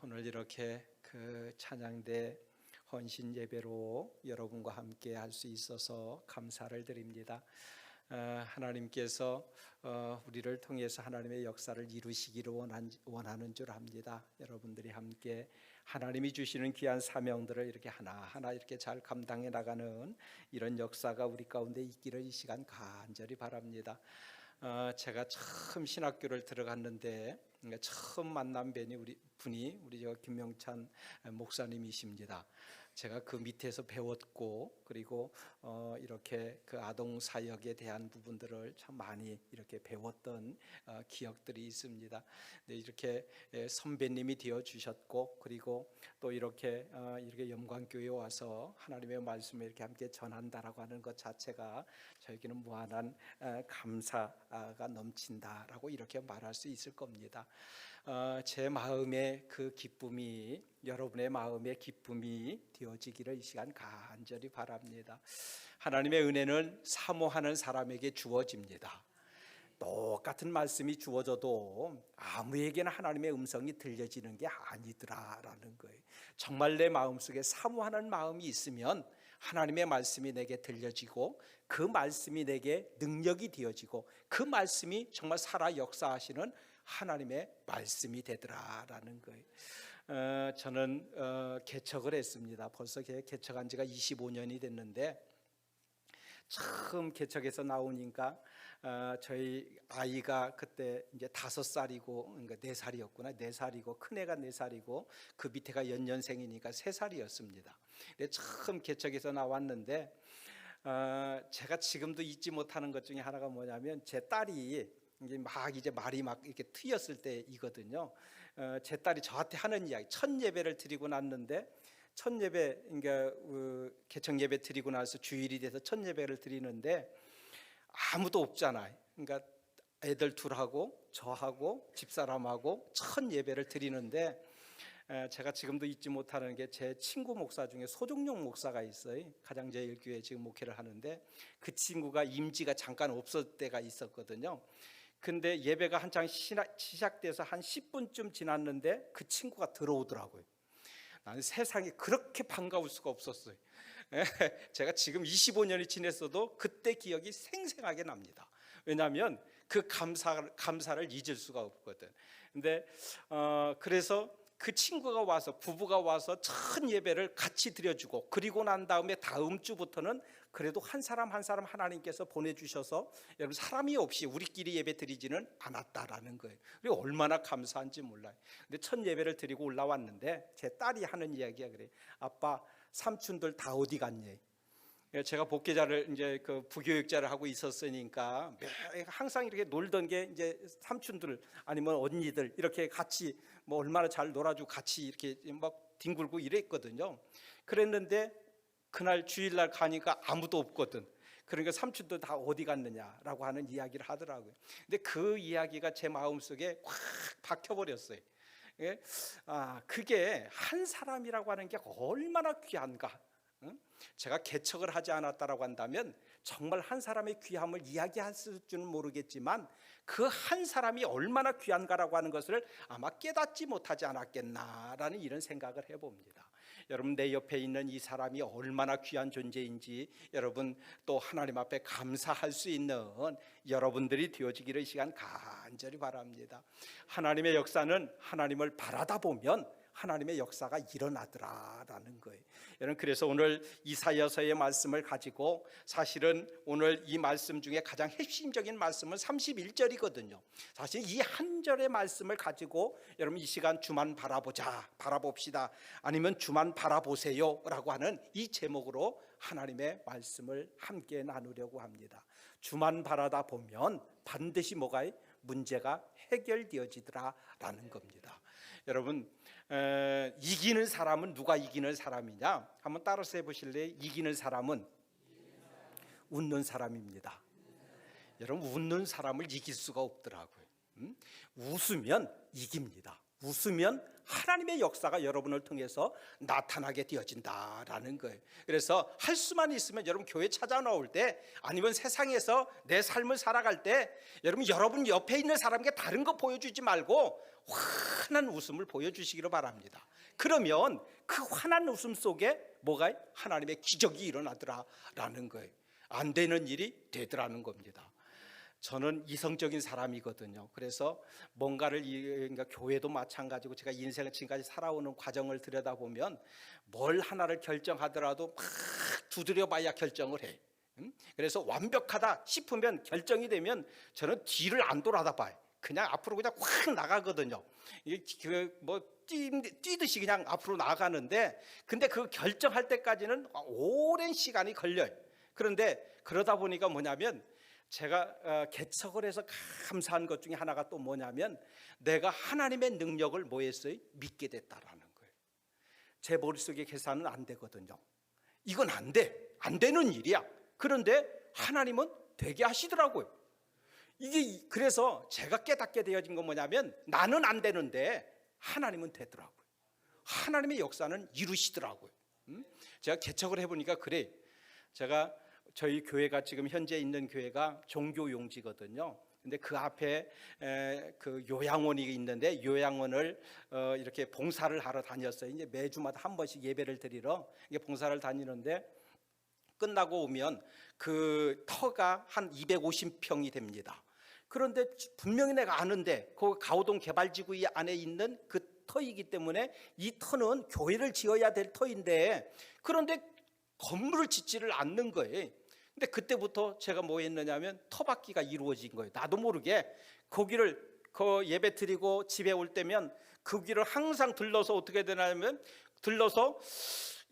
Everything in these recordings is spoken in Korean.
오늘 이렇게 그 찬양대 헌신 예배로 여러분과 함께 할 수 있어서 감사를 드립니다. 하나님께서 우리를 통해서 하나님의 역사를 이루시기를 원하는 줄 압니다. 여러분들이 함께 하나님이 주시는 귀한 사명들을 이렇게 하나하나 이렇게 잘 감당해 나가는 이런 역사가 우리 가운데 있기를 이 시간 간절히 바랍니다. 제가 처음 신학교를 들어갔는데 처음 만난 분이 우리 김명찬 목사님이십니다. 제가 그 밑에서 배웠고 그리고 이렇게 그 아동 사역에 대한 부분들을 참 많이 이렇게 배웠던 기억들이 있습니다. 네, 이렇게 선배님이 되어 주셨고 그리고 또 이렇게 영광교회에 와서 하나님의 말씀을 이렇게 함께 전한다라고 하는 것 자체가 저에게는 무한한 감사가 넘친다라고 이렇게 말할 수 있을 겁니다. 제 마음의 그 기쁨이 여러분의 마음의 기쁨이 되어지기를 이 시간 간절히 바랍니다. 하나님의 은혜는 사모하는 사람에게 주어집니다. 똑같은 말씀이 주어져도 아무에게나 하나님의 음성이 들려지는 게 아니더라라는 거예요. 정말 내 마음속에 사모하는 마음이 있으면 하나님의 말씀이 내게 들려지고 그 말씀이 내게 능력이 되어지고 그 말씀이 정말 살아 역사하시는 하나님의 말씀이 되더라라는 거예요. 저는 개척을 했습니다. 벌써 개척한 지가 25년이 됐는데 처음 개척해서 나오니까 저희 아이가 그때 이제 5살이고 그러니까 4살이었구나. 4살이고 큰애가 4살이고 그 밑에가 연년생이니까 3살이었습니다. 근데 처음 개척해서 나왔는데 제가 지금도 잊지 못하는 것 중에 하나가 뭐냐면 제 딸이 이제 말이 막 이렇게 트였을 때이거든요. 제 딸이 저한테 하는 이야기, 첫 예배를 드리고 났는데 첫 예배 그러니까 개척 예배 드리고 나서 주일이 돼서 첫 예배를 드리는데 아무도 없잖아요. 그러니까 애들 둘하고 저하고 집사람하고 첫 예배를 드리는데 제가 지금도 잊지 못하는 게 제 친구 목사 중에 소종용 목사가 있어요. 가장제일교회 지금 목회를 하는데 그 친구가 임지가 잠깐 없을 때가 있었거든요. 근데 예배가 한창 시작돼서 한 10분쯤 지났는데 그 친구가 들어오더라고요. 나는 세상에 그렇게 반가울 수가 없었어요. 제가 지금 25년이 지났어도 그때 기억이 생생하게 납니다. 왜냐하면 그 감사를 잊을 수가 없거든. 근데 그래서 그 친구가 와서 부부가 와서 첫 예배를 같이 드려주고 그리고 난 다음에 다음 주부터는 그래도 한 사람 한 사람 하나님께서 보내주셔서 여러분 사람이 없이 우리끼리 예배 드리지는 않았다라는 거예요. 그리고 얼마나 감사한지 몰라요. 근데 첫 예배를 드리고 올라왔는데 제 딸이 하는 이야기가 그래요. 아빠 삼촌들 다 어디 갔니? 제가 복계자를 이제 그 부교육자를 하고 있었으니까 항상 이렇게 놀던 게 이제 삼촌들 아니면 언니들 이렇게 같이 뭐 얼마나 잘 놀아주고 같이 이렇게 막 뒹굴고 이랬거든요. 그랬는데 그날 주일날 가니까 아무도 없거든. 그러니까 삼촌들 다 어디 갔느냐라고 하는 이야기를 하더라고요. 근데 그 이야기가 제 마음속에 확 박혀버렸어요. 그게 한 사람이라고 하는 게 얼마나 귀한가. 제가 개척을 하지 않았다라고 한다면 정말 한 사람의 귀함을 이야기했을 줄은 모르겠지만 그 한 사람이 얼마나 귀한가라고 하는 것을 아마 깨닫지 못하지 않았겠나라는 이런 생각을 해봅니다. 여러분 내 옆에 있는 이 사람이 얼마나 귀한 존재인지 여러분 또 하나님 앞에 감사할 수 있는 여러분들이 되어지기를 이 시간 간절히 바랍니다. 하나님의 역사는 하나님을 바라다 보면 하나님의 역사가 일어나더라라는 거예요. 여러분 그래서 오늘 이사야서의 말씀을 가지고 사실은 오늘 이 말씀 중에 가장 핵심적인 말씀은 31절이거든요. 사실 이 한 절의 말씀을 가지고 여러분 이 시간 주만 바라봅시다 아니면 주만 바라보세요 라고 하는 이 제목으로 하나님의 말씀을 함께 나누려고 합니다. 주만 바라다 보면 반드시 뭐가 문제가 해결되어지더라라는 겁니다. 여러분 이기는 사람은 누가 이기는 사람이냐? 한번 따라서 해보실래요? 이기는 사람은 웃는 사람입니다. 여러분 웃는 사람을 이길 수가 없더라고요. 웃으면 이깁니다. 웃으면 하나님의 역사가 여러분을 통해서 나타나게 되어진다라는 거예요. 그래서 할 수만 있으면 여러분 교회 찾아 나올 때, 아니면 세상에서 내 삶을 살아갈 때 여러분 옆에 있는 사람에게 다른 거 보여주지 말고 환한 웃음을 보여주시기를 바랍니다. 그러면 그 환한 웃음 속에 뭐가 하나님의 기적이 일어나더라라는 거예요. 안 되는 일이 되더라는 겁니다. 저는 이성적인 사람이거든요. 그래서 뭔가를, 그러니까 교회도 마찬가지고 제가 인생을 지금까지 살아오는 과정을 들여다보면 뭘 하나를 결정하더라도 막 두드려봐야 결정을 해. 그래서 완벽하다 싶으면, 결정이 되면 저는 뒤를 안 돌아다봐요. 그냥 앞으로 그냥 확 나가거든요. 뛰듯이 그냥 앞으로 나가는데, 근데 그 결정할 때까지는 오랜 시간이 걸려요. 그런데 그러다 보니까 뭐냐면, 제가 개척을 해서 감사한 것 중에 하나가 또 뭐냐면, 내가 하나님의 능력을 뭐 했어요? 믿게 됐다라는 거예요. 제 머릿속에 계산은 안 되거든요. 이건 안 되는 일이야. 그런데 하나님은 되게 하시더라고요. 이게 그래서 제가 깨닫게 되어진 건 뭐냐면, 나는 안 되는데 하나님은 되더라고요. 하나님의 역사는 이루시더라고요. 제가 개척을 해보니까 그래. 제가 저희 교회가 지금 현재 있는 교회가 종교용지거든요. 근데 그 앞에 그 요양원이 있는데, 요양원을 이렇게 봉사를 하러 다녔어요. 이제 매주마다 한 번씩 예배를 드리러 이게 봉사를 다니는데, 끝나고 오면 그 터가 한 250평이 됩니다. 그런데 분명히 내가 아는데 그 가오동 개발지구 안에 있는 그 터이기 때문에 이 터는 교회를 지어야 될 터인데, 그런데 건물을 짓지를 않는 거예요. 근데 그때부터 제가 뭐 했느냐면 터받기가 이루어진 거예요. 나도 모르게 거기를 예배 드리고 집에 올 때면 그 길을 항상 들러서 어떻게 되냐면, 들러서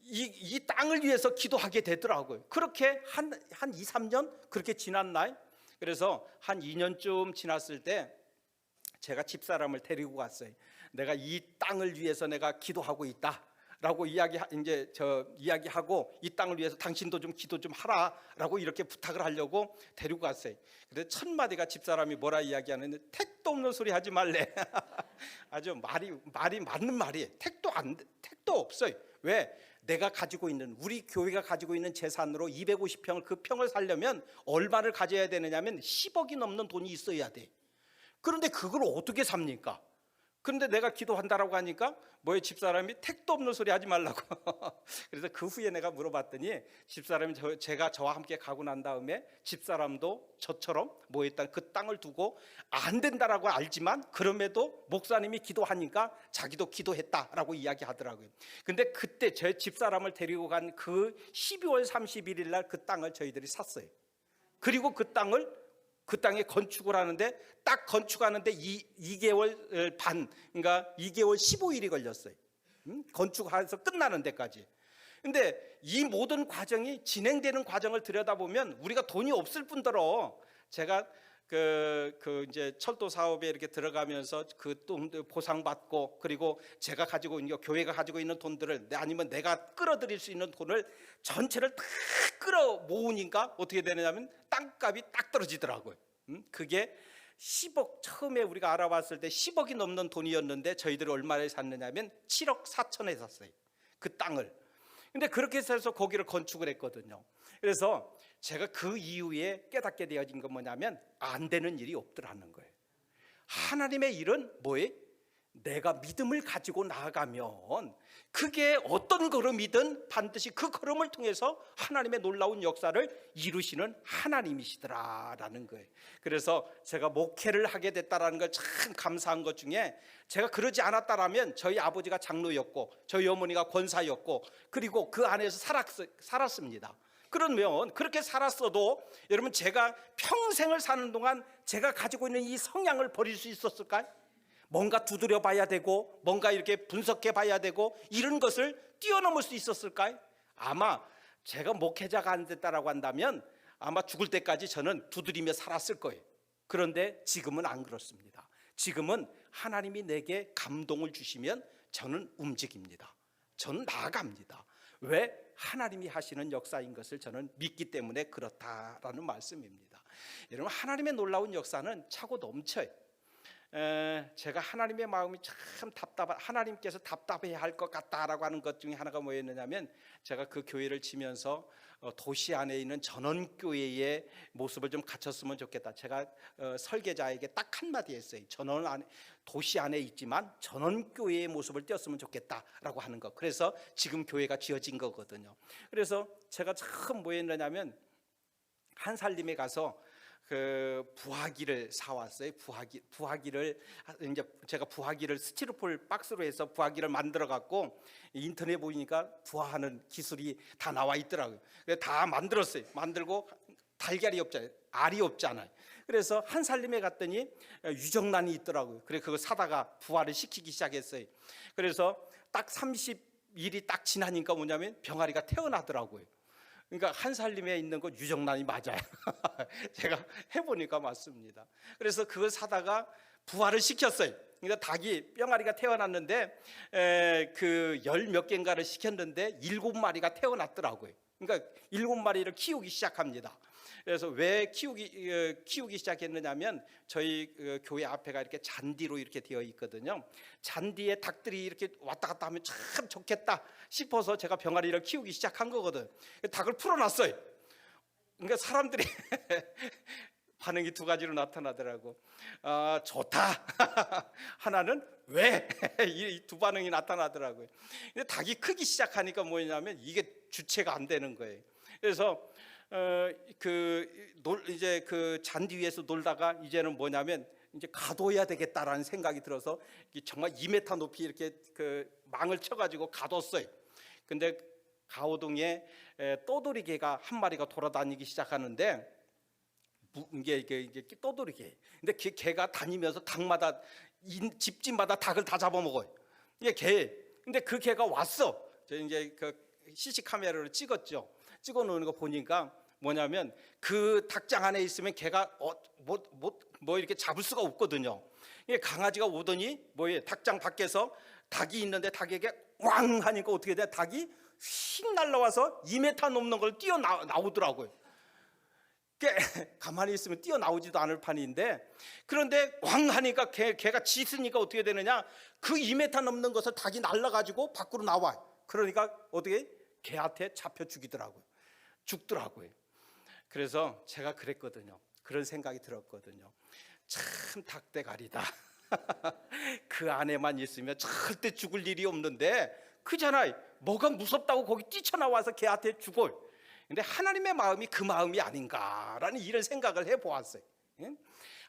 이 땅을 위해서 기도하게 되더라고요. 그렇게 한 2, 3년 그렇게 지났나요? 그래서 한 2년쯤 지났을 때 제가 집사람을 데리고 갔어요. 내가 이 땅을 위해서 내가 기도하고 있다라고 이야기하고, 이 땅을 위해서 당신도 좀 기도 좀 하라라고 이렇게 부탁을 하려고 데리고 갔어요. 그래서 첫 마디가 집사람이 뭐라 이야기하는데, 택도 없는 소리 하지 말래. 아주 말이 맞는 말이에요. 택도 없어요. 왜? 내가 가지고 있는, 우리 교회가 가지고 있는 재산으로 250평을, 그 평을 살려면 얼마를 가져야 되느냐면 10억이 넘는 돈이 있어야 돼. 그런데 그걸 어떻게 삽니까? 그런데 내가 기도한다라고 하니까 뭐의 집사람이 택도 없는 소리 하지 말라고. 그래서 그 후에 내가 물어봤더니, 집사람이 제가 저와 함께 가고 난 다음에 집사람도 저처럼 뭐 했다, 그 땅을 두고 안 된다라고 알지만 그럼에도 목사님이 기도하니까 자기도 기도했다라고 이야기하더라고요. 근데 그때 제 집사람을 데리고 간 그 12월 31일 날 그 땅을 저희들이 샀어요. 그리고 그 땅에 건축을 하는데, 딱 건축하는데 2개월 반, 그러니까 2개월 15일이 걸렸어요. 건축해서 끝나는 데까지. 근데 이 모든 과정이 진행되는 과정을 들여다보면 우리가 돈이 없을 뿐더러, 제가 이제 철도 사업에 이렇게 들어가면서 그 돈들 보상받고, 그리고 제가 가지고 있는, 교회가 가지고 있는 돈들을, 아니면 내가 끌어들일 수 있는 돈을 전체를 다 끌어 모으니까 어떻게 되느냐면 땅값이 딱 떨어지더라고요. 그게 10억, 처음에 우리가 알아봤을 때 10억이 넘는 돈이었는데 저희들이 얼마에 샀느냐면 7억 4천에 샀어요, 그 땅을. 근데 그렇게 해서 거기를 건축을 했거든요. 그래서 제가 그 이후에 깨닫게 되어진 건 뭐냐면, 안 되는 일이 없더라는 거예요. 하나님의 일은 뭐예요? 내가 믿음을 가지고 나아가면 그게 어떤 걸음이든 반드시 그 걸음을 통해서 하나님의 놀라운 역사를 이루시는 하나님이시더라라는 거예요. 그래서 제가 목회를 하게 됐다라는 걸 참 감사한 것 중에, 제가 그러지 않았다라면 저희 아버지가 장로였고 저희 어머니가 권사였고, 그리고 그 안에서 살았습니다. 그러면 그렇게 살았어도 여러분, 제가 평생을 사는 동안 제가 가지고 있는 이 성향을 버릴 수 있었을까요? 뭔가 두드려 봐야 되고, 뭔가 이렇게 분석해 봐야 되고, 이런 것을 뛰어넘을 수 있었을까요? 아마 제가 목회자가 안 됐다라고 한다면 아마 죽을 때까지 저는 두드리며 살았을 거예요. 그런데 지금은 안 그렇습니다. 지금은 하나님이 내게 감동을 주시면 저는 움직입니다. 저는 나아갑니다. 왜? 하나님이 하시는 역사인 것을 저는 믿기 때문에 그렇다라는 말씀입니다. 여러분, 하나님의 놀라운 역사는 차고 넘쳐요. 제가 하나님의 마음이 참 하나님께서 답답해야 할 것 같다라고 하는 것 중에 하나가 뭐였느냐면, 제가 그 교회를 치면서 도시 안에 있는 전원교회의 모습을 좀 갖췄으면 좋겠다. 제가 설계자에게 딱 한마디 했어요. 도시 안에 있지만 전원교회의 모습을 띄었으면 좋겠다라고 하는 것. 그래서 지금 교회가 지어진 거거든요. 그래서 제가 참 뭐 했느냐면, 한살림에 가서 그 부화기를 사왔어요. 부화기를 이제 제가 부화기를 스티로폴 박스로 해서 부화기를 만들어 갖고 인터넷 보니까 부화하는 기술이 다 나와 있더라고요. 그래서 다 만들었어요. 만들고 달걀이 없잖아요. 알이 없잖아요. 그래서 한살림에 갔더니 유정란이 있더라고요. 그래서 그거 사다가 부화를 시키기 시작했어요. 그래서 딱 30일이 딱 지나니까 뭐냐면 병아리가 태어나더라고요. 그러니까 한살림에 있는 거 유정란이 맞아요. 제가 해보니까 맞습니다. 그래서 그걸 사다가 부화를 시켰어요. 그러니까 닭이 병아리가 태어났는데 그 10몇 개인가를 시켰는데 7마리가 태어났더라고요. 그러니까 7마리를 키우기 시작합니다. 그래서 왜 키우기 시작했느냐면, 저희 교회 앞에가 이렇게 잔디로 이렇게 되어 있거든요. 잔디에 닭들이 이렇게 왔다 갔다 하면 참 좋겠다 싶어서 제가 병아리를 키우기 시작한 거거든. 닭을 풀어놨어요. 그러니까 사람들이 반응이 두 가지로 나타나더라고. 좋다. 하나는 왜? 이 두 반응이 나타나더라고요. 근데 닭이 크기 시작하니까 뭐냐면 이게 주체가 안 되는 거예요. 그래서 이제 그 잔디 위에서 놀다가 이제는 뭐냐면 이제 가둬야 되겠다라는 생각이 들어서 정말 2m 높이 이렇게 그 망을 쳐가지고 가뒀어요. 근데 가오동에 떠돌이개가 한 마리가 돌아다니기 시작하는데, 이게 떠돌이개. 근데 개가 다니면서 닭마다 집집마다 닭을 다 잡아먹어요. 이게 개. 근데 그 개가 왔어. 저 이제 그 CC 카메라로 찍었죠. 찍어놓은 거 보니까 뭐냐면, 그 닭장 안에 있으면 개가 뭐 이렇게 잡을 수가 없거든요. 강아지가 오더니 뭐예요? 닭장 밖에서 닭이 있는데 닭에게 왕 하니까 어떻게 돼? 닭이 휙 날라와서 2m 넘는 걸 뛰어나오더라고요. 가만히 있으면 뛰어나오지도 않을 판인데, 그런데 왕 하니까 개가 짖으니까 어떻게 되느냐? 그 2m 넘는 것을 닭이 날라가지고 밖으로 나와. 그러니까 어떻게? 개한테 잡혀 죽더라고요. 그래서 제가 그랬거든요. 그런 생각이 들었거든요. 참 닭대가리다. 그 안에만 있으면 절대 죽을 일이 없는데, 그잖아요. 뭐가 무섭다고 거기 뛰쳐나와서 개한테 죽어요. 근데 하나님의 마음이 그 마음이 아닌가라는 이런 생각을 해보았어요.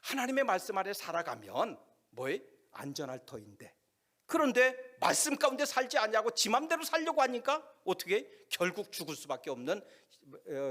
하나님의 말씀 아래 살아가면 뭐예요? 안전할 터인데, 그런데 말씀 가운데 살지 않냐고 지 맘대로 살려고 하니까 어떻게? 결국 죽을 수밖에 없는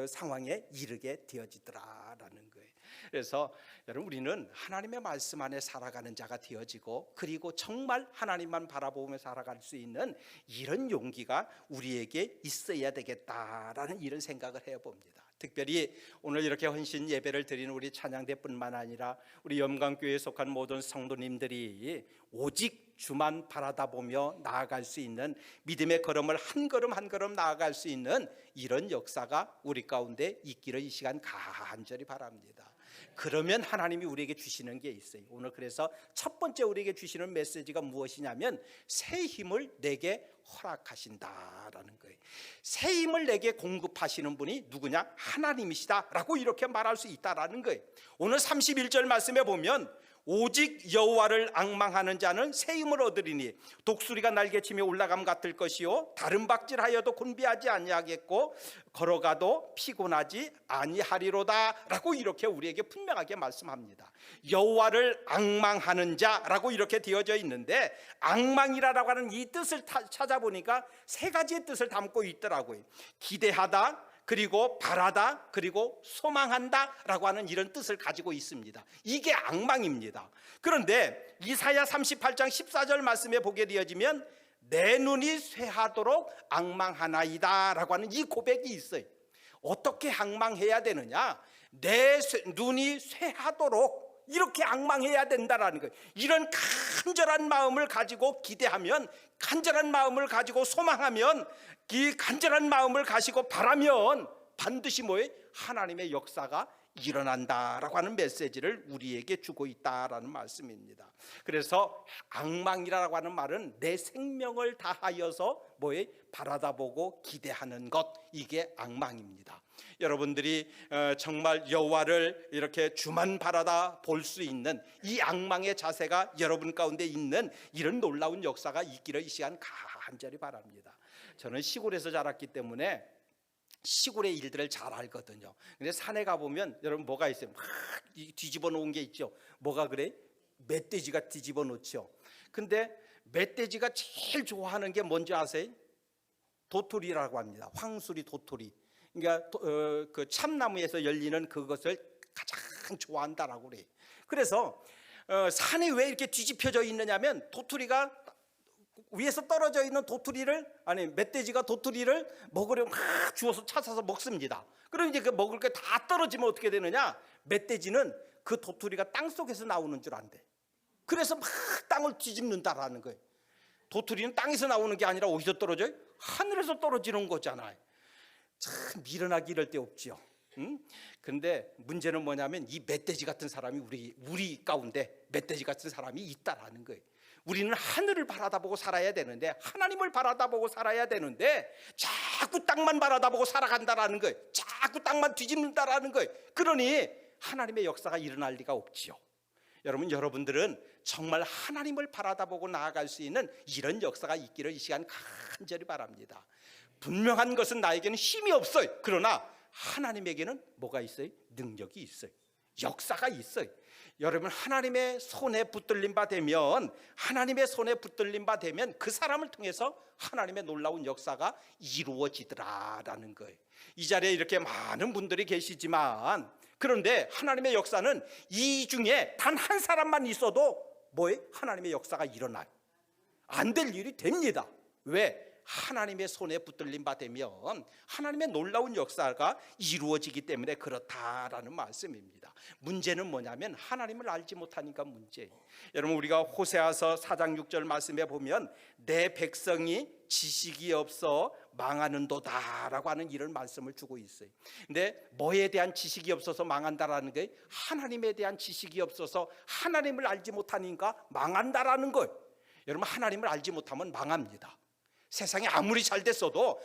상황에 이르게 되어지더라라는 거예요. 그래서 여러분, 우리는 하나님의 말씀 안에 살아가는 자가 되어지고, 그리고 정말 하나님만 바라보며 살아갈 수 있는 이런 용기가 우리에게 있어야 되겠다라는 이런 생각을 해봅니다. 특별히 오늘 이렇게 헌신 예배를 드리는 우리 찬양대뿐만 아니라 우리 염강교회에 속한 모든 성도님들이 오직 주만 바라다보며 나아갈 수 있는 믿음의 걸음을 한 걸음 한 걸음 나아갈 수 있는 이런 역사가 우리 가운데 있기를 이 시간 간절히 바랍니다. 그러면 하나님이 우리에게 주시는 게 있어요. 오늘 그래서 첫 번째 우리에게 주시는 메시지가 무엇이냐면, 새 힘을 내게 허락하신다라는 거예요. 새 힘을 내게 공급하시는 분이 누구냐? 하나님이시다라고 이렇게 말할 수 있다라는 거예요. 오늘 31절 말씀에 보면, 오직 여호와를 앙망하는 자는 새 힘을 얻으리니 독수리가 날개치며 올라감 같을 것이요 다른 박질하여도 곤비하지 아니하겠고 걸어가도 피곤하지 아니하리로다 라고 이렇게 우리에게 분명하게 말씀합니다. 여호와를 앙망하는 자라고 이렇게 되어져 있는데, 앙망이라고 하는 이 뜻을 찾아보니까 세 가지의 뜻을 담고 있더라고요. 기대하다, 그리고 바라다, 그리고 소망한다 라고 하는 이런 뜻을 가지고 있습니다. 이게 앙망입니다. 그런데 이사야 38장 14절 말씀에 보게 되어지면, 내 눈이 쇠하도록 앙망하나이다 라고 하는 이 고백이 있어요. 어떻게 앙망해야 되느냐? 내 눈이 쇠하도록 이렇게 앙망해야 된다라는 거예요. 이런 간절한 마음을 가지고 기대하면, 간절한 마음을 가지고 소망하면, 이 간절한 마음을 가지고 바라면 반드시 뭐예요? 하나님의 역사가 일어난다라고 하는 메시지를 우리에게 주고 있다라는 말씀입니다. 그래서 앙망이라고 하는 말은 내 생명을 다하여서 뭐에 바라다보고 기대하는 것, 이게 앙망입니다. 여러분들이 정말 여호와를 이렇게 주만 바라다 볼 수 있는 이 앙망의 자세가 여러분 가운데 있는 이런 놀라운 역사가 있기를 이 시간 간절히 바랍니다. 저는 시골에서 자랐기 때문에 시골의 일들을 잘 알거든요. 근데 산에 가보면 여러분 뭐가 있어요? 막 뒤집어 놓은 게 있죠. 뭐가 그래? 멧돼지가 뒤집어 놓죠. 근데 멧돼지가 제일 좋아하는 게 뭔지 아세요? 도토리라고 합니다. 황수리 도토리. 그러니까 그 참나무에서 열리는 그것을 가장 좋아한다라고 그래요. 그래서 산이 왜 이렇게 뒤집혀져 있느냐면 도토리가 위에서 떨어져 있는 멧돼지가 도토리를 먹으려고 막 주워서 찾아서 먹습니다. 그럼 이제 그 먹을 게 다 떨어지면 어떻게 되느냐? 멧돼지는 그 도토리가 땅 속에서 나오는 줄 안대. 그래서 막 땅을 뒤집는다라는 거예요. 도토리는 땅에서 나오는 게 아니라 어디서 떨어져요? 하늘에서 떨어지는 거잖아요. 참 미련하기 이럴 데 없죠. 근데 문제는 뭐냐면 이 멧돼지 같은 사람이 우리 가운데 멧돼지 같은 사람이 있다라는 거예요. 우리는 하늘을 바라다보고 살아야 되는데, 하나님을 바라다보고 살아야 되는데 자꾸 땅만 바라다보고 살아간다라는 거예요. 자꾸 땅만 뒤집는다라는 거예요. 그러니 하나님의 역사가 일어날 리가 없지요. 여러분들은 정말 하나님을 바라다보고 나아갈 수 있는 이런 역사가 있기를 이 시간 간절히 바랍니다. 분명한 것은 나에게는 힘이 없어요. 그러나 하나님에게는 뭐가 있어요? 능력이 있어요. 역사가 있어요. 여러분, 하나님의 손에 붙들림 바 되면 그 사람을 통해서 하나님의 놀라운 역사가 이루어지더라라는 거예요. 이 자리에 이렇게 많은 분들이 계시지만, 그런데 하나님의 역사는 이 중에 단 한 사람만 있어도 하나님의 역사가 일어나요. 안 될 일이 됩니다. 왜? 하나님의 손에 붙들림 바 되면 하나님의 놀라운 역사가 이루어지기 때문에 그렇다라는 말씀입니다. 문제는 뭐냐면 하나님을 알지 못하니까 문제예요. 여러분, 우리가 호세아서 4장 6절 말씀에 보면 내 백성이 지식이 없어 망하는도다라고 하는 이런 말씀을 주고 있어요. 근데 뭐에 대한 지식이 없어서 망한다라는 게, 하나님에 대한 지식이 없어서 하나님을 알지 못하니까 망한다라는 거예요. 여러분, 하나님을 알지 못하면 망합니다. 세상이 아무리 잘 됐어도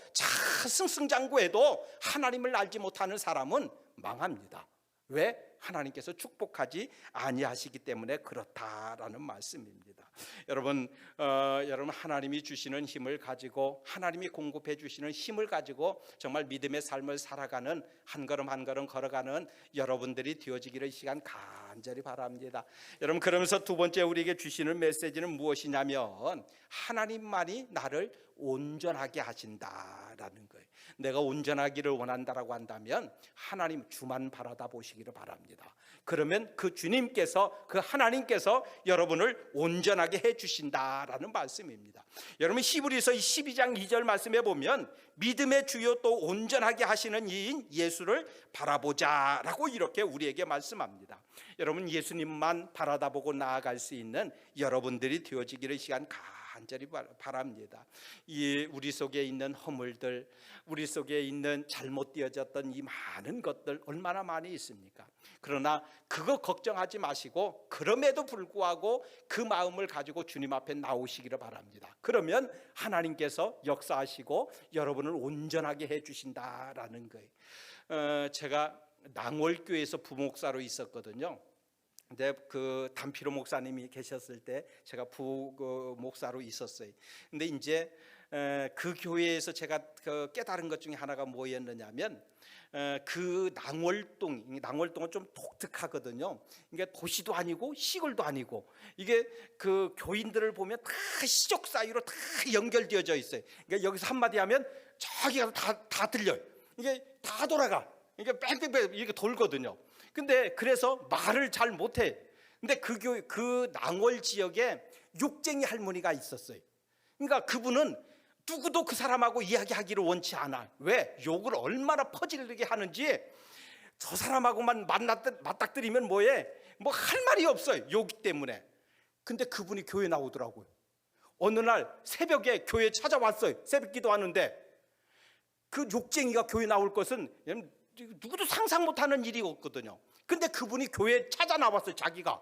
승승장구해도 하나님을 알지 못하는 사람은 망합니다. 왜? 하나님께서 축복하지 아니하시기 때문에 그렇다라는 말씀입니다. 여러분 하나님이 주시는 힘을 가지고, 하나님이 공급해 주시는 힘을 가지고 정말 믿음의 삶을 살아가는, 한 걸음 한 걸음 걸어가는 여러분들이 되어지기를 이 시간 간절히 바랍니다. 여러분, 그러면서 두 번째 우리에게 주시는 메시지는 무엇이냐면 하나님만이 나를 온전하게 하신다라는 거예요. 내가 온전하기를 원한다라고 한다면 하나님 주만 바라다 보시기를 바랍니다. 그러면 그 주님께서, 그 하나님께서 여러분을 온전하게 해주신다라는 말씀입니다. 여러분, 히브리서 12장 2절 말씀에 보면 믿음의 주요 또 온전하게 하시는 이인 예수를 바라보자라고 이렇게 우리에게 말씀합니다. 여러분, 예수님만 바라다보고 나아갈 수 있는 여러분들이 되어지기를 시간 간절히 바랍니다. 이 우리 속에 있는 허물들, 우리 속에 있는 잘못되어졌던 이 많은 것들 얼마나 많이 있습니까? 그러나 그거 걱정하지 마시고, 그럼에도 불구하고 그 마음을 가지고 주님 앞에 나오시기를 바랍니다. 그러면 하나님께서 역사하시고 여러분을 온전하게 해주신다라는 거예요. 제가 낭월교회에서 부목사로 있었거든요. 근데 그 담피로 목사님이 계셨을 때 제가 부목사로 있었어요. 근데 이제 그 교회에서 제가 깨달은 것 중에 하나가 뭐였느냐면, 그 낭월동은 좀 독특하거든요. 이게 도시도 아니고 시골도 아니고, 이게 그 교인들을 보면 다 시족 사이로 다 연결되어져 있어요. 그러니까 여기서 한마디 하면 저기 가서 다 들려요. 이게 다 돌아가. 이게 뺑뺑뺑 이렇게 돌거든요. 근데 그래서 말을 잘 못해. 근데 그 낭월 지역에 욕쟁이 할머니가 있었어요. 그러니까 그분은 누구도 그 사람하고 이야기하기를 원치 않아. 왜? 욕을 얼마나 퍼지르게 하는지, 저 사람하고만 맞닥뜨리면 뭐 할 말이 없어요, 욕 때문에. 근데 그분이 교회 나오더라고요. 어느 날 새벽에 교회 찾아왔어요. 새벽 기도하는데 그 욕쟁이가 교회 나올 것은 누구도 상상 못하는 일이었거든요. 근데 그분이 교회에 찾아 나왔어요, 자기가.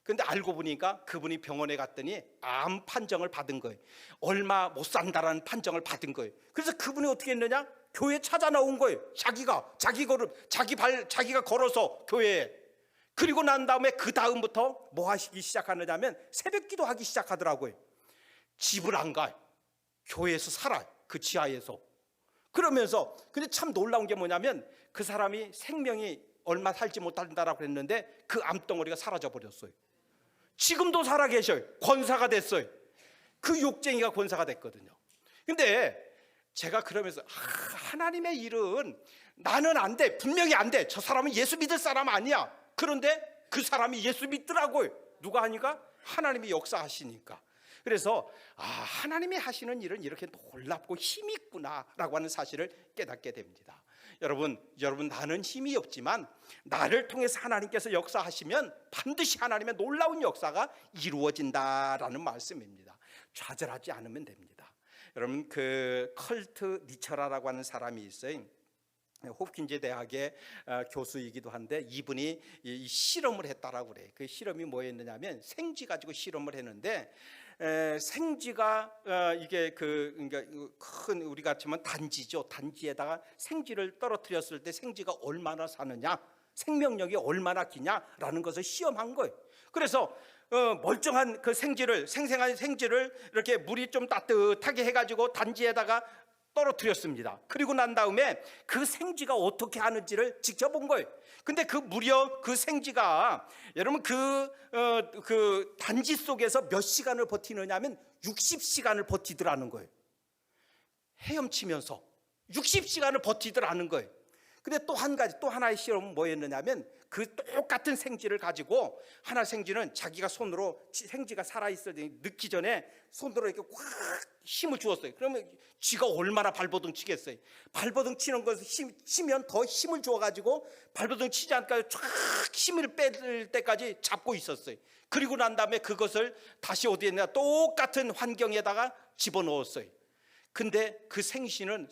근데 알고 보니까 그분이 병원에 갔더니 암 판정을 받은 거예요. 얼마 못 산다라는 판정을 받은 거예요. 그래서 그분이 어떻게 했느냐? 교회에 찾아 나온 거예요. 자기 걸음, 자기가 걸어서 교회에. 그리고 난 다음에 그 다음부터 뭐 하시기 시작하느냐면 새벽 기도하기 시작하더라고요. 집을 안 가요. 교회에서 살아요. 그 지하에서. 그러면서 근데 참 놀라운 게 뭐냐면 그 사람이 생명이 얼마 살지 못한다라고 했는데 그 암덩어리가 사라져 버렸어요. 지금도 살아 계셔요. 권사가 됐어요. 그 욕쟁이가 권사가 됐거든요. 근데 제가 그러면서 하나님의 일은 나는 안 돼. 분명히 안 돼. 저 사람은 예수 믿을 사람 아니야. 그런데 그 사람이 예수 믿더라고요. 누가 하니까? 하나님이 역사하시니까. 그래서 하나님이 하시는 일은 이렇게 놀랍고 힘이 있구나라고 하는 사실을 깨닫게 됩니다. 여러분 나는 힘이 없지만 나를 통해서 하나님께서 역사하시면 반드시 하나님의 놀라운 역사가 이루어진다라는 말씀입니다. 좌절하지 않으면 됩니다. 여러분 그 컬트 리처라라고 하는 사람이 있어요. 홉킨즈 대학의 교수이기도 한데 이분이 이 실험을 했다라고 그래요. 그 실험이 뭐였느냐면 생쥐 가지고 실험을 했는데 생쥐가 이게 그러니까 큰 우리가 치면 단지죠. 단지에다가 생쥐를 떨어뜨렸을 때 생쥐가 얼마나 사느냐, 생명력이 얼마나 기냐라는 것을 시험한 거예요. 그래서 멀쩡한 그 생생한 생쥐를 이렇게 물이 좀 따뜻하게 해가지고 단지에다가 떨어뜨렸습니다. 그리고 난 다음에 그 생쥐가 어떻게 하는지를 직접 본 거예요. 근데 무려 그 생쥐가 여러분 그 단지 속에서 몇 시간을 버티느냐 하면 60시간을 버티더라는 거예요. 헤엄치면서 60시간을 버티더라는 거예요. 근데 또 하나의 실험은 뭐였느냐면 그 똑같은 생쥐를 가지고 하나 생쥐는 자기가 손으로 생쥐가 살아있을 때 늦기 전에 손으로 이렇게 확 힘을 주었어요. 그러면 쥐가 얼마나 발버둥 치겠어요. 발버둥 치는 것을 치면 더 힘을 주어가지고 발버둥 치지 않을까 쫙 힘을 뺄 때까지 잡고 있었어요. 그리고 난 다음에 그것을 다시 어디에 있냐 똑같은 환경에다가 집어넣었어요. 근데 그 생쥐는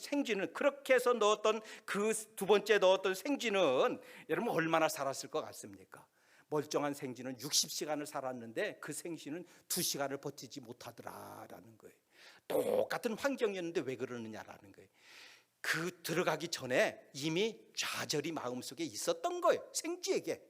그렇게 해서 넣었던 그 두 번째 넣었던 생쥐는 여러분 얼마나 살았을 것 같습니까? 멀쩡한 생쥐는 60시간을 살았는데 그 생쥐는 2시간을 버티지 못하더라라는 거예요. 똑같은 환경이었는데 왜 그러느냐라는 거예요. 그 들어가기 전에 이미 좌절이 마음속에 있었던 거예요. 생쥐에게.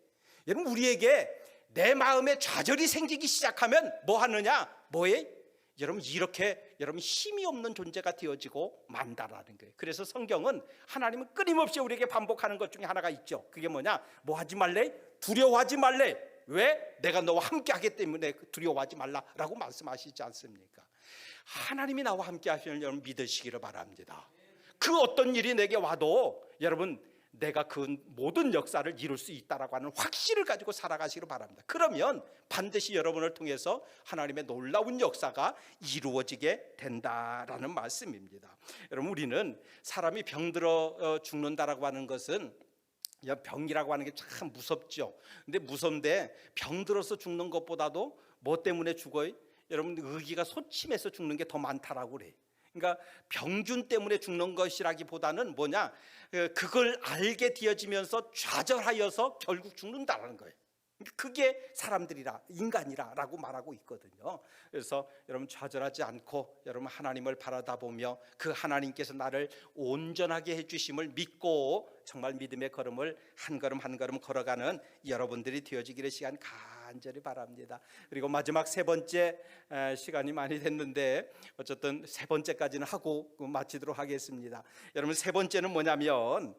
여러분 우리에게 내 마음에 좌절이 생기기 시작하면 뭐 하느냐? 뭐에? 여러분 이렇게 여러분 힘이 없는 존재가 되어지고 만다라는 거예요. 그래서 성경은 하나님은 끊임없이 우리에게 반복하는 것 중에 하나가 있죠. 그게 뭐냐? 뭐 하지 말래? 두려워하지 말래. 왜? 내가 너와 함께 하기 때문에 두려워하지 말라라고 말씀하시지 않습니까? 하나님이 나와 함께 하시는 여러분 믿으시기를 바랍니다. 그 어떤 일이 내게 와도 여러분 내가 그 모든 역사를 이룰 수 있다라고 하는 확신을 가지고 살아가시기를 바랍니다. 그러면 반드시 여러분을 통해서 하나님의 놀라운 역사가 이루어지게 된다라는 말씀입니다. 여러분 우리는 사람이 병들어 죽는다라고 하는 것은 병이라고 하는 게 참 무섭죠. 근데 무서운데 병들어서 죽는 것보다도 뭐 때문에 죽어요? 여러분 의기가 소침해서 죽는 게 더 많다라고 그래요. 그러니까 병균 때문에 죽는 것이라기보다는 뭐냐? 그걸 알게 되어지면서 좌절하여서 결국 죽는다는 거예요. 그게 인간이라라고 말하고 있거든요. 그래서 여러분 좌절하지 않고 여러분 하나님을 바라다 보며 그 하나님께서 나를 온전하게 해주심을 믿고 정말 믿음의 걸음을 한 걸음 한 걸음 걸어가는 여러분들이 되어지기를 시간 간절히 바랍니다. 그리고 마지막 세 번째, 시간이 많이 됐는데 어쨌든 세 번째까지는 하고 마치도록 하겠습니다. 여러분 세 번째는 뭐냐면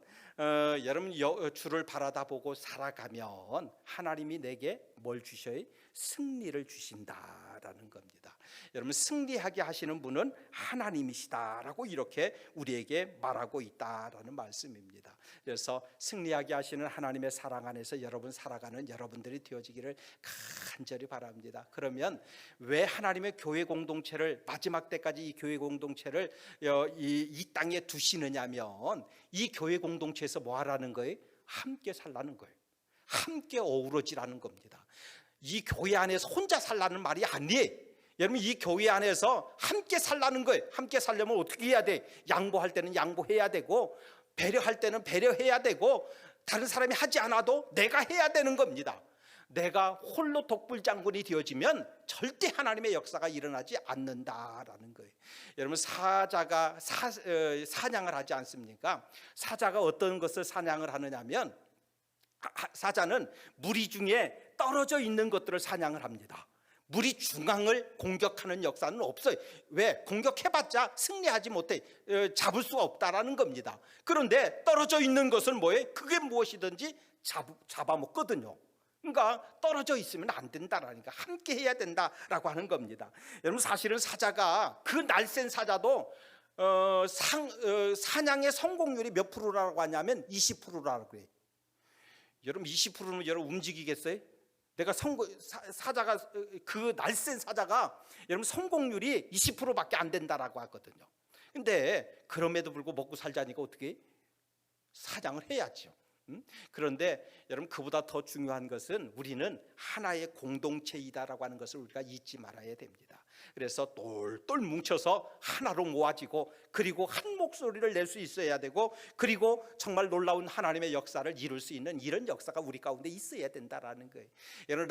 여러분 주를 바라다 보고 살아가면 하나님이 내게 뭘 주셔요? 승리를 주신다라는 겁니다. 여러분 승리하게 하시는 분은 하나님이시다라고 이렇게 우리에게 말하고 있다라는 말씀입니다. 그래서 승리하게 하시는 하나님의 사랑 안에서 여러분 살아가는 여러분들이 되어지기를 간절히 바랍니다. 그러면 왜 하나님의 교회 공동체를 마지막 때까지 이 교회 공동체를 이 땅에 두시느냐면 이 교회 공동체에서 뭐 하라는 거예요? 함께 살라는 거예요. 함께 어우러지라는 겁니다. 이 교회 안에서 혼자 살라는 말이 아니에요. 여러분 이 교회 안에서 함께 살라는 거예요. 함께 살려면 어떻게 해야 돼? 양보할 때는 양보해야 되고 배려할 때는 배려해야 되고 다른 사람이 하지 않아도 내가 해야 되는 겁니다. 내가 홀로 독불장군이 되어지면 절대 하나님의 역사가 일어나지 않는다라는 거예요. 여러분, 사자가 사냥을 하지 않습니까? 사자가 어떤 것을 사냥을 하느냐면, 사자는 무리 중에 떨어져 있는 것들을 사냥을 합니다. 무리 중앙을 공격하는 역사는 없어요. 왜? 공격해봤자 승리하지 못해, 잡을 수가 없다라는 겁니다. 그런데 떨어져 있는 것은 뭐예요? 그게 무엇이든지 잡아먹거든요. 그러니까 떨어져 있으면 안 된다라니까, 함께 해야 된다라고 하는 겁니다. 여러분, 사실은 사자가, 그 날쌘 사자도 사냥의 성공률이 몇 프로라고 하냐면 20%라고 그래요. 여러분, 20%는 여러분 움직이겠어요? 내가 사자가, 그 날쌘 사자가 여러분 성공률이 20%밖에 안 된다라고 하거든요. 근데 그럼에도 불구하고 먹고 살자니까 어떻게 사냥을 해야죠. 그런데 여러분, 그보다 더 중요한 것은 우리는 하나의 공동체이다라고 하는 것을 우리가 잊지 말아야 됩니다. 그래서 똘똘 뭉쳐서 하나로 모아지고, 그리고 한 목소리를 낼 수 있어야 되고, 그리고 정말 놀라운 하나님의 역사를 이룰 수 있는 이런 역사가 우리 가운데 있어야 된다라는 거예요. 여러분,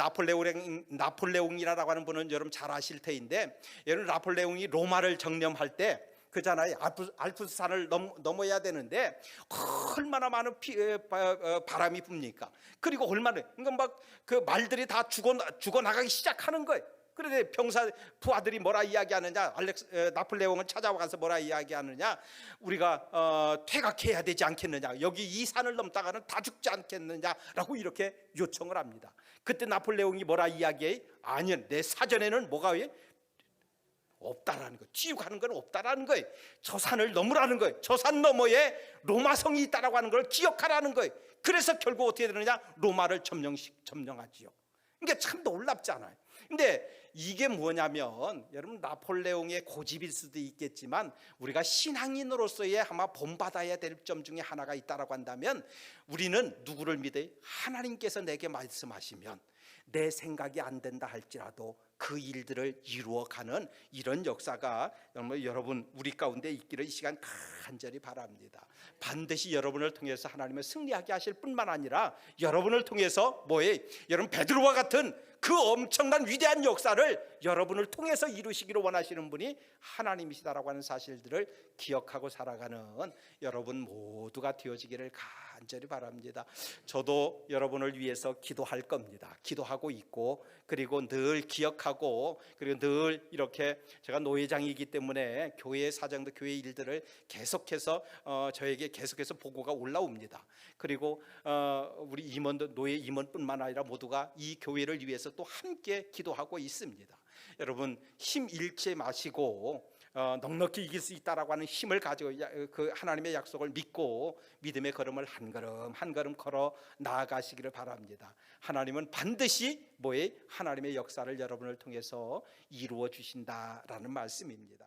나폴레옹이라고 하는 분은 여러분 잘 아실 터인데, 여러분, 나폴레옹이 로마를 정령할 때 그잖아요. 알프스산을 넘어야 되는데 얼마나 많은 바람이 붑니까? 그리고 얼마나, 그러니까 막 그 말들이 다 죽어 나가기 시작하는 거예요. 그런데 병사 부하들이 뭐라 이야기하느냐? 나폴레옹을 찾아와서 뭐라 이야기하느냐? 우리가 퇴각해야 되지 않겠느냐? 여기 이 산을 넘다가는 다 죽지 않겠느냐라고 이렇게 요청을 합니다. 그때 나폴레옹이 뭐라 이야기해? 아니요, 내 사전에는 뭐가 왜? 없다라는 거, 지옥하는 건 없다라는 거예요. 저 산을 넘으라는 거예요. 저 산 너머에 로마성이 있다라고 하는 걸 기억하라는 거예요. 그래서 결국 어떻게 되느냐? 로마를 점령하지요. 이게 참 놀랍잖아요. 근데 이게 뭐냐면, 여러분, 나폴레옹의 고집일 수도 있겠지만 우리가 신앙인으로서의 아마 본받아야 될 점 중에 하나가 있다라고 한다면, 우리는 누구를 믿어요? 하나님께서 내게 말씀하시면 내 생각이 안 된다 할지라도 그 일들을 이루어가는 이런 역사가 여러분 우리 가운데 있기를 이 시간 간절히 바랍니다. 반드시 여러분을 통해서 하나님을 승리하게 하실 뿐만 아니라 여러분을 통해서 여러분 베드로와 같은 그 엄청난 위대한 역사를 여러분을 통해서 이루시기를 원하시는 분이 하나님이시다라고 하는 사실들을 기억하고 살아가는 여러분 모두가 되어지기를 간절히 바랍니다. 저도 여러분을 위해서 기도할 겁니다. 기도하고 있고, 그리고 늘 기억하고, 그리고 늘 이렇게 제가 노회장이기 때문에 교회의 사정도 교회 일들을 계속해서 저에게 계속해서 보고가 올라옵니다. 그리고 우리 임원도, 노예 임원뿐만 아니라 모두가 이 교회를 위해서 또 함께 기도하고 있습니다. 여러분, 힘 잃지 마시고 넉넉히 이길 수 있다라고 하는 힘을 가지고 그 하나님의 약속을 믿고 믿음의 걸음을 한 걸음 한 걸음 걸어 나아가시기를 바랍니다. 하나님은 반드시 하나님의 역사를 여러분을 통해서 이루어 주신다라는 말씀입니다.